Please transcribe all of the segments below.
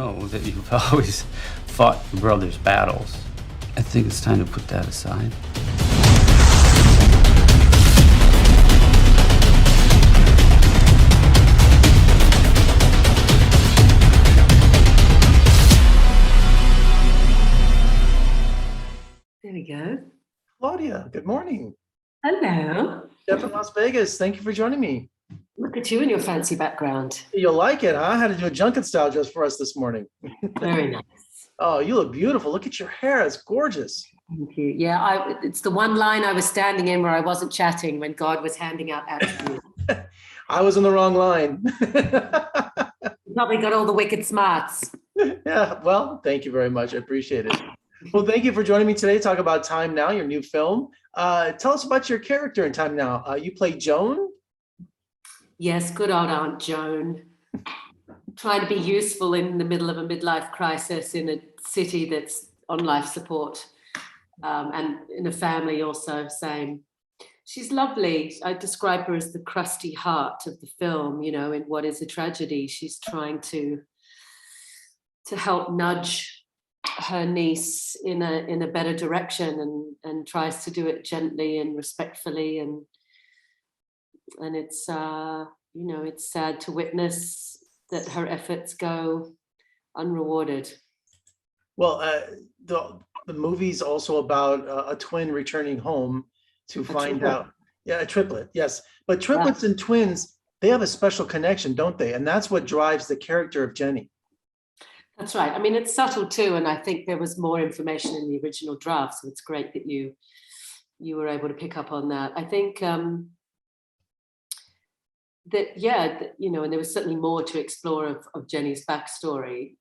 know that you've always fought your brother's battles. I think it's time to put that aside. There we go. Claudia, good morning. Hello. Jeff in Las Vegas. Thank you for joining me. Look at you and your fancy background. You'll like it, huh? I had to do a junket style just for us this morning. Very nice. Oh, you look beautiful. Look at your hair. It's gorgeous. Thank you. Yeah, it's the one line I was standing in where I wasn't chatting when God was handing out attributes. I was in the wrong line. You probably got all the wicked smarts. Yeah, well, thank you very much. I appreciate it. Well, thank you for joining me today to talk about Time Now, your new film. Tell us about your character in Time Now. You play Joan? Yes, good old Aunt Joan. Trying to be useful in the middle of a midlife crisis in a city that's on life support, and in a family also, same. She's lovely. I describe her as the crusty heart of the film, in what is a tragedy. She's trying to help nudge her niece in a better direction, and tries to do it gently and respectfully, and it's it's sad to witness that her efforts go unrewarded. Well, the movie's also about a twin returning home to find out. Yeah, a triplet, yes. But triplets and twins, they have a special connection, don't they? And that's what drives the character of Jenny. That's right. I mean, it's subtle too, and I think there was more information in the original draft, so it's great that you were able to pick up on that. I think and there was certainly more to explore of Jenny's backstory,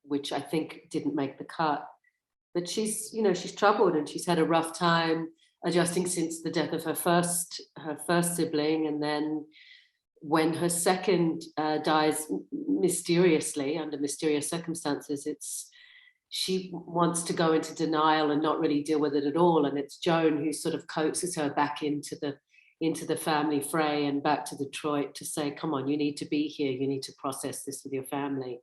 which I think didn't make the cut. But she's troubled, and she's had a rough time adjusting since the death of her first sibling, and then when her second dies mysteriously under mysterious circumstances, she wants to go into denial and not really deal with it at all. And it's Joan who sort of coaxes her back into the family fray and back to Detroit to say, come on, you need to be here. You need to process this with your family.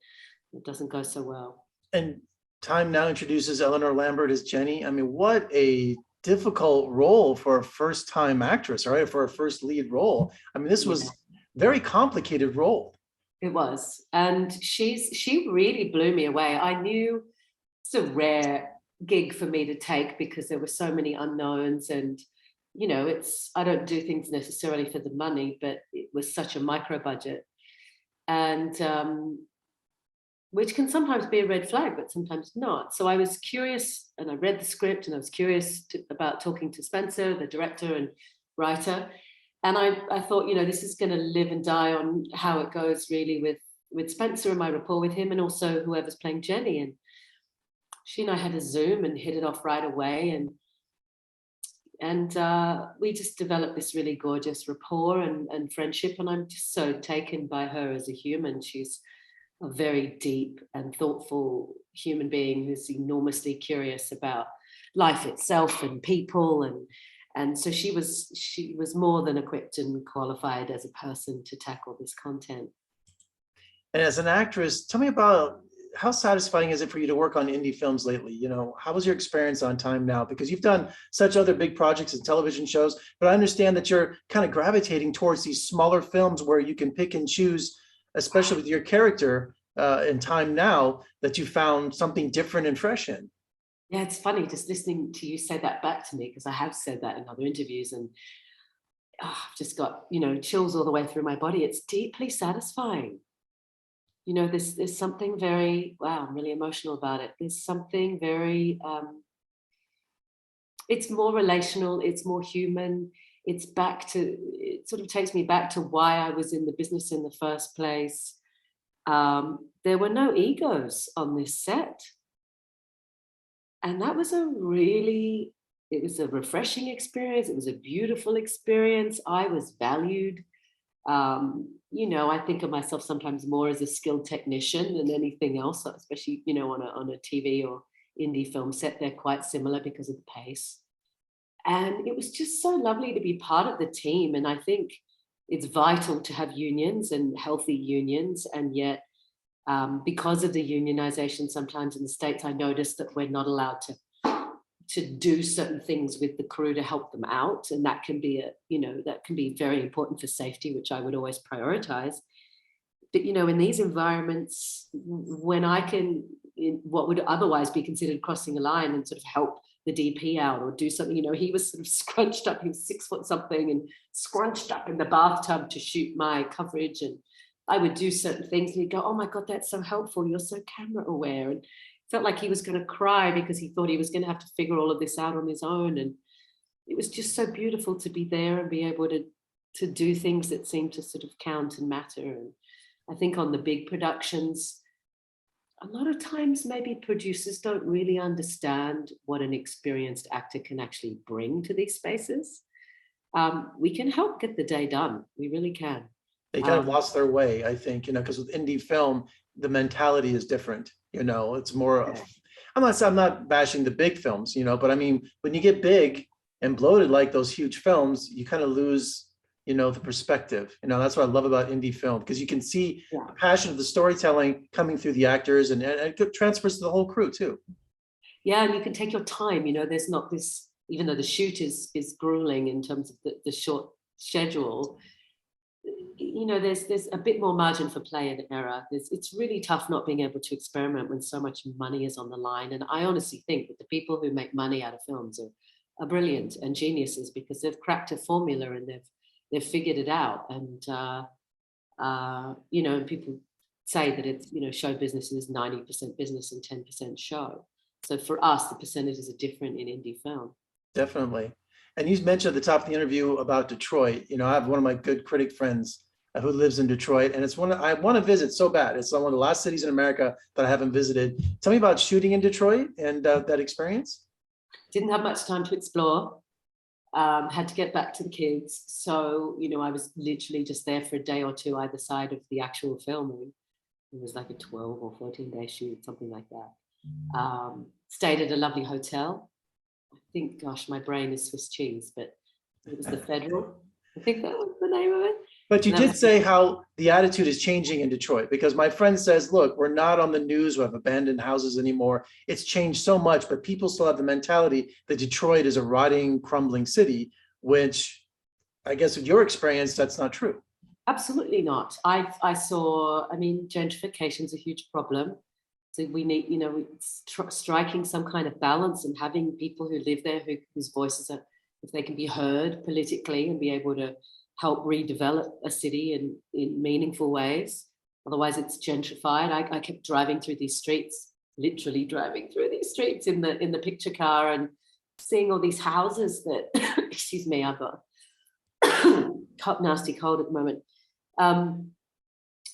It doesn't go so well. And Time Now introduces Eleanor Lambert as Jenny. I mean, what a difficult role for a first-time actress, right? For a first lead role. I mean, this was very complicated role. It was. And she really blew me away. I knew it's a rare gig for me to take because there were so many unknowns, and I don't do things necessarily for the money, but it was such a micro budget, and which can sometimes be a red flag, but sometimes not. So I was curious, and I read the script, and I was curious about talking to Spencer, the director and writer. And I thought, this is going to live and die on how it goes really with Spencer and my rapport with him, and also whoever's playing Jenny. And she and I had a Zoom and hit it off right away. And we just developed this really gorgeous rapport and friendship. And I'm just so taken by her as a human. She's a very deep and thoughtful human being who's enormously curious about life itself and people. And so she was more than equipped and qualified as a person to tackle this content. And as an actress, tell me about how satisfying is it for you to work on indie films lately? How was your experience on Time Now? Because you've done such other big projects and television shows, but I understand that you're kind of gravitating towards these smaller films where you can pick and choose, especially with your character in Time Now, that you found something different and fresh in. Yeah, it's funny just listening to you say that back to me, because I have said that in other interviews, and I've just got, chills all the way through my body. It's deeply satisfying. There's something very, wow, I'm really emotional about it. There's something very, it's more relational, it's more human. It sort of takes me back to why I was in the business in the first place. There were no egos on this set. And that was it was a refreshing experience. It was a beautiful experience. I was valued. I think of myself sometimes more as a skilled technician than anything else, especially, on a TV or indie film set. They're quite similar because of the pace. And it was just so lovely to be part of the team. And I think it's vital to have unions and healthy unions. And yet Because of the unionization, sometimes in the States, I noticed that we're not allowed to do certain things with the crew to help them out. And that can be that can be very important for safety, which I would always prioritize. But, in these environments, when I can, in what would otherwise be considered crossing a line, and sort of help the DP out or do something, he was sort of scrunched up, he was 6 foot something and scrunched up in the bathtub to shoot my coverage. And I would do certain things and he'd go, oh my God, that's so helpful. You're so camera aware. And felt like he was going to cry because he thought he was going to have to figure all of this out on his own. And it was just so beautiful to be there and be able to do things that seemed to sort of count and matter. And I think on the big productions, a lot of times maybe producers don't really understand what an experienced actor can actually bring to these spaces. We can help get the day done. We really can. They kind of lost their way, I think, because with indie film, the mentality is different. It's more of, I'm not bashing the big films, but I mean, when you get big and bloated like those huge films, you kind of lose, the perspective. That's what I love about indie film, because you can see the passion of the storytelling coming through the actors, and it transfers to the whole crew too. Yeah, and you can take your time. There's not this, even though the shoot is grueling in terms of the short schedule. There's a bit more margin for play and error. It's really tough not being able to experiment when so much money is on the line. And I honestly think that the people who make money out of films are brilliant and geniuses, because they've cracked a formula and they've figured it out. And and people say that it's show business is 90% business and 10% show. So for us, the percentages are different in indie film. Definitely. And you mentioned at the top of the interview about Detroit. I have one of my good critic friends who lives in Detroit, and it's I want to visit so bad. It's one of the last cities in America that I haven't visited. Tell me about shooting in Detroit and that experience. Didn't have much time to explore. Had to get back to the kids. So, I was literally just there for a day or two either side of the actual filming. It was like a 12 or 14-day shoot, something like that. Stayed at a lovely hotel. I think, gosh, my brain is Swiss cheese, but it was the Federal. I think that was the name of it. But you did say how the attitude is changing in Detroit, because my friend says, look, we're not on the news, we have abandoned houses anymore. It's changed so much, but people still have the mentality that Detroit is a rotting, crumbling city, which I guess with your experience, that's not true. Absolutely not. I saw, gentrification is a huge problem. So we need, striking some kind of balance and having people who live there whose voices are, if they can be heard politically and be able to help redevelop a city in meaningful ways. Otherwise, it's gentrified. I kept driving through these streets, literally driving through these streets in the picture car, and seeing all these houses that, excuse me, I've got a nasty cold at the moment.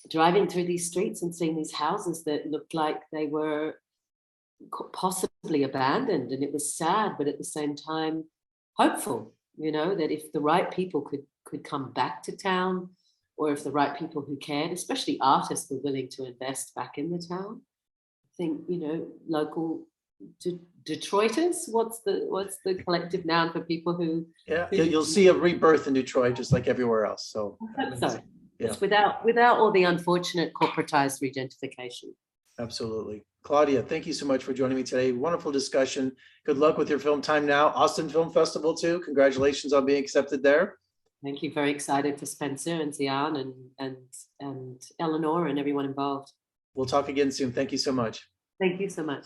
Driving through these streets and seeing these houses that looked like they were possibly abandoned, and it was sad, but at the same time, hopeful. That if the right people could come back to town, or if the right people who cared, especially artists, were willing to invest back in the town. I think, local Detroiters, what's the collective noun for people who... Yeah, you'll see a rebirth in Detroit, just like everywhere else. So, so yeah. It's without all the unfortunate corporatized regentification. Absolutely. Claudia, thank you so much for joining me today. Wonderful discussion. Good luck with your film Time Now. Austin Film Festival too. Congratulations on being accepted there. Thank you. Very excited for Spencer and Zian and Eleanor and everyone involved. We'll talk again soon. Thank you so much. Thank you so much.